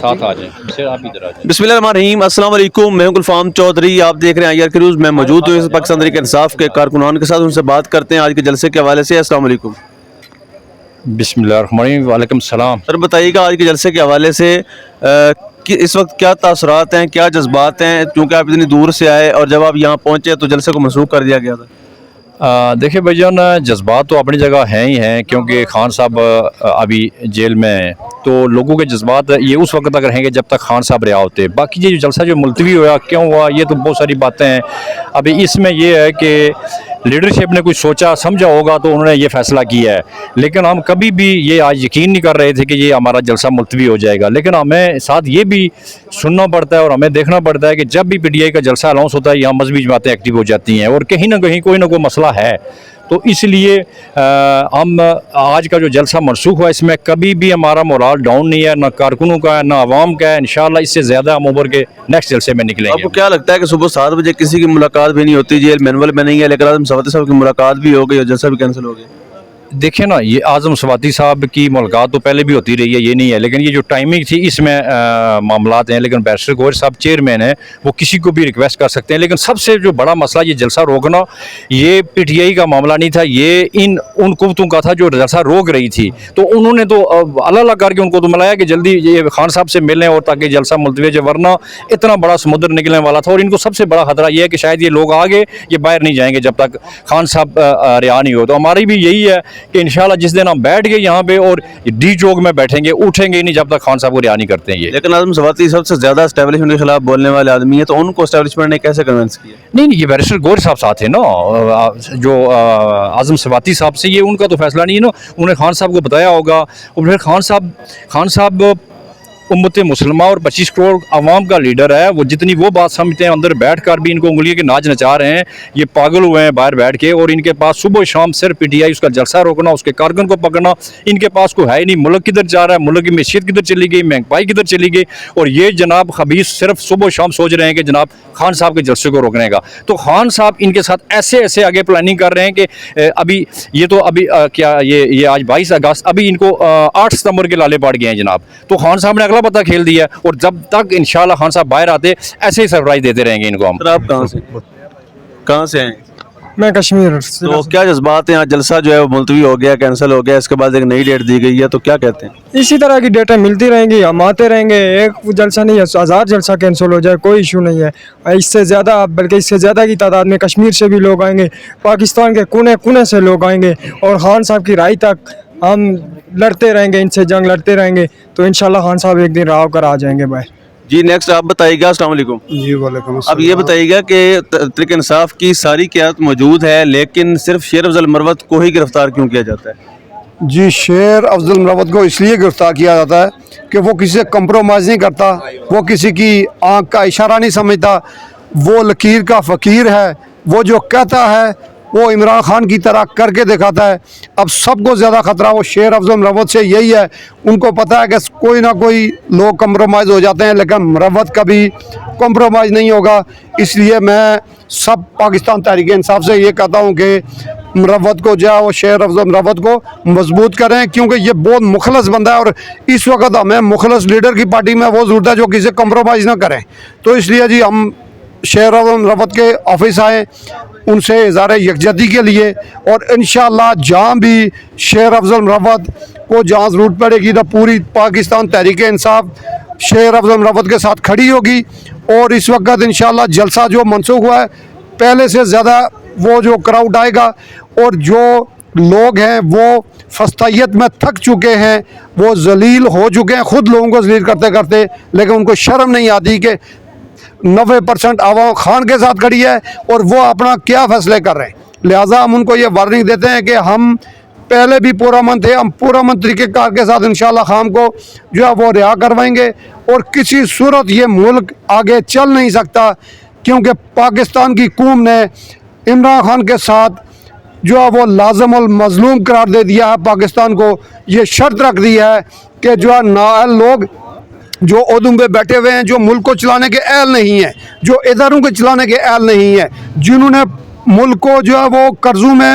ساتھ آ جائیں پھر آپ ادھر آ جائیں۔ بسم اللہ الرحمن الرحیم، السلام علیکم، میں ہوں گلفام چودھری، آپ دیکھ رہے ہیں IR نیوز۔ میں موجود ہوں اس پاکستان تحریک انصاف کے کارکنان کے ساتھ، ان سے بات کرتے ہیں آج کے جلسے کے حوالے سے۔ السلام علیکم بسم اللہ الرحمن الرحیم، وعلیکم السلام۔ سر بتائیے گا آج کے جلسے کے حوالے سے کہ اس وقت کیا تاثرات ہیں، کیا جذبات ہیں، کیونکہ آپ اتنی دور سے آئے اور جب آپ یہاں پہنچے تو جلسے کو منسوخ کر دیا گیا تھا۔ دیکھیں بھائی جان، جذبات تو اپنی جگہ ہیں ہی ہیں، کیونکہ خان صاحب ابھی جیل میں ہیں، تو لوگوں کے جذبات یہ اس وقت تک رہیں گے جب تک خان صاحب رہا ہوتے۔ باقی یہ جو جلسہ جو ملتوی ہوا کیوں ہوا، یہ تو بہت ساری باتیں ہیں۔ ابھی اس میں یہ ہے کہ لیڈرشپ نے کچھ سوچا سمجھا ہوگا تو انہوں نے یہ فیصلہ کیا ہے، لیکن ہم کبھی بھی یہ آج یقین نہیں کر رہے تھے کہ یہ ہمارا جلسہ ملتوی ہو جائے گا، لیکن ہمیں ساتھ یہ بھی سننا پڑتا ہے اور ہمیں دیکھنا پڑتا ہے کہ جب بھی PTI کا جلسہ اناؤنس ہوتا ہے یہاں مذہبی جماعتیں ایکٹیو ہو جاتی ہیں اور کہیں نہ کہیں کوئی نہ کوئی مسئلہ ہے، تو اس لیے ہم آج کا جو جلسہ منسوخ ہوا اس میں کبھی بھی ہمارا مورال ڈاؤن نہیں ہے، نہ کارکنوں کا ہے نہ عوام کا ہے۔ انشاءاللہ اس سے زیادہ ہم ابھر کے نیکسٹ جلسے میں نکلیں آپ کو گے۔ کیا لگتا ہے کہ صبح 7 بجے کسی کی ملاقات بھی نہیں ہوتی، جیل مینول میں نہیں ہے، لیکن آج سواتی صاحب کی ملاقات بھی ہو گئی اور جلسہ بھی کینسل ہو گیا؟ دیکھیں نا، یہ اعظم سواتی صاحب کی ملاقات تو پہلے بھی ہوتی رہی ہے، یہ نہیں ہے، لیکن یہ جو ٹائمنگ تھی اس میں معاملات ہیں، لیکن بیرسٹر گوہر صاحب چیئرمین ہیں، وہ کسی کو بھی ریکویسٹ کر سکتے ہیں، لیکن سب سے جو بڑا مسئلہ یہ جلسہ روکنا، یہ PTI کا معاملہ نہیں تھا، یہ ان قوتوں کا تھا جو جلسہ روک رہی تھی، تو انہوں نے تو اللہ کر کے ان کو تو ملایا کہ جلدی یہ خان صاحب سے ملیں اور تاکہ جلسہ ملتوی جو، ورنہ اتنا بڑا سمندر نکلنے والا تھا، اور ان کو سب سے بڑا خطرہ یہ ہے کہ شاید یہ لوگ آگے یہ باہر نہیں جائیں گے جب تک خان صاحب رہا نہیں ہو۔ تو ہماری بھی یہی ہے کہ انشاءاللہ جس دن ہم بیٹھ گئے یہاں پہ اور ڈی چوک میں بیٹھیں گے، اٹھیں گے نہیں جب تک خان صاحب کو رہا نہیں کرتے ہیں یہ۔ لیکن اعظم سواتی سب سے زیادہ اسٹیبلشمنٹ کے خلاف بولنے والے آدمی ہیں، تو ان کو اسٹیبلشمنٹ نے کیسے کنونس کیا؟ نہیں، یہ بیرسٹر گوہر صاحب ساتھ ہیں نا، جو اعظم سواتی صاحب سے، یہ ان کا تو فیصلہ نہیں ہے نا، انہیں خان صاحب کو بتایا ہوگا، اور پھر خان صاحب امت مسلمہ اور 25 کروڑ عوام کا لیڈر ہے، وہ جتنی وہ بات سمجھتے ہیں، اندر بیٹھ کر بھی ان کو انگلیوں کے ناچ نچا رہے ہیں، یہ پاگل ہوئے ہیں باہر بیٹھ کے، اور ان کے پاس صبح و شام صرف PTI اس کا جلسہ روکنا، اس کے کارکن کو پکڑنا، ان کے پاس کوئی ہے ہی نہیں، ملک کدھر جا رہا ہے، ملک کی معیشت کدھر چلی گئی، مہنگائی کدھر چلی گئی، اور یہ جناب خبیث صرف صبح و شام سوچ رہے ہیں کہ جناب خان صاحب کے جلسے کو روکنے کا۔ تو خان صاحب ان کے ساتھ ایسے آگے پلاننگ کر رہے ہیں کہ ابھی یہ تو ابھی کیا یہ آج 22 اگست، ابھی ان کو 8 ستمبر کے لالے پڑ گئے ہیں جناب، تو خان صاحب نے اگلا پتہ کھیل دیا، اور جب تک انشاءاللہ خان صاحب باہر آتے ایسے ہی سرپرائز دیتے رہیں گے ان کو ہم۔ سر آپ کہاں سے ہیں؟ میں کشمیر سے۔ تو کیا جذبات ہیں؟ آج جلسہ جو ہے وہ ملتوی ہو گیا، کینسل ہو گیا، اس کے بعد ایک نئی ڈیٹ دی گئی ہے، تو کیا کہتے ہیں؟ اسی طرح کی ڈیٹیں ملتی رہیں گی، ہم آتے رہیں گے، ایک جلسہ نہیں ہے، 1000 جلسہ کینسل ہو جائے کوئی ایشو نہیں ہے، اس سے زیادہ بلکہ اس سے زیادہ کی تعداد میں کشمیر سے بھی لوگ آئیں گے، پاکستان کے کونے سے لوگ آئیں گے، اور خان صاحب کی رہائی تک ہم لڑتے رہیں گے، ان سے جنگ لڑتے رہیں گے، تو انشاءاللہ خان صاحب ایک دن رہا ہو کر آ جائیں گے باہر۔ جی نیکسٹ آپ بتائیے گا۔ السلام علیکم جی وعلیکم اب السلام۔ یہ بتائیے گا کہ تحریک انصاف کی ساری قیادت موجود ہے، لیکن صرف شیر افضل مروت کو ہی گرفتار کیوں کیا جاتا ہے؟ جی، شیر افضل مروت کو اس لیے گرفتار کیا جاتا ہے کہ وہ کسی سے کمپرومائز نہیں کرتا، وہ کسی کی آنکھ کا اشارہ نہیں سمجھتا، وہ لکیر کا فقیر ہے، وہ جو کہتا ہے وہ عمران خان کی طرح کر کے دکھاتا ہے۔ اب سب کو زیادہ خطرہ وہ شیر افضل مروت سے یہی ہے، ان کو پتہ ہے کہ کوئی نہ کوئی لوگ کمپرومائز ہو جاتے ہیں، لیکن مروت کبھی کمپرومائز نہیں ہوگا۔ اس لیے میں سب پاکستان تحریک انصاف سے یہ کہتا ہوں کہ مروت کو جو ہے وہ شیر افضل مروت کو مضبوط کریں، کیونکہ یہ بہت مخلص بندہ ہے، اور اس وقت ہمیں مخلص لیڈر کی پارٹی میں وہ ضرورت ہے جو کسی سے کمپرومائز نہ کریں۔ تو اس لیے جی ہم شیر افضل مروت کے آفس آئیں ان سے اظہار یکجہتی کے لیے، اور انشاءاللہ جہاں بھی شیر افضل مروت کو جہاں ضرورت پڑے گی تو پوری پاکستان تحریک انصاف شیر افضل مروت کے ساتھ کھڑی ہوگی، اور اس وقت انشاءاللہ جلسہ جو منسوخ ہوا ہے پہلے سے زیادہ وہ جو کراؤڈ آئے گا، اور جو لوگ ہیں وہ فسطائیت میں تھک چکے ہیں، وہ ذلیل ہو چکے ہیں خود لوگوں کو ذلیل کرتے کرتے، لیکن ان کو شرم نہیں آتی کہ 90% عوام خان کے ساتھ کھڑی ہے اور وہ اپنا کیا فیصلے کر رہے ہیں۔ لہٰذا ہم ان کو یہ وارننگ دیتے ہیں کہ ہم پہلے بھی پرامن تھے، ہم پرامن طریقہ کار کے ساتھ انشاءاللہ خان کو جو ہے وہ رہا کروائیں گے، اور کسی صورت یہ ملک آگے چل نہیں سکتا، کیونکہ پاکستان کی قوم نے عمران خان کے ساتھ جو ہے وہ لازم المظلوم قرار دے دیا ہے، پاکستان کو یہ شرط رکھ دی ہے کہ جو ہے نااہل لوگ جو عہدوں پہ بیٹھے ہوئے ہیں، جو ملک کو چلانے کے اہل نہیں ہیں، جو اداروں کو چلانے کے اہل نہیں ہیں، جنہوں نے ملک کو جو ہے وہ قرضوں میں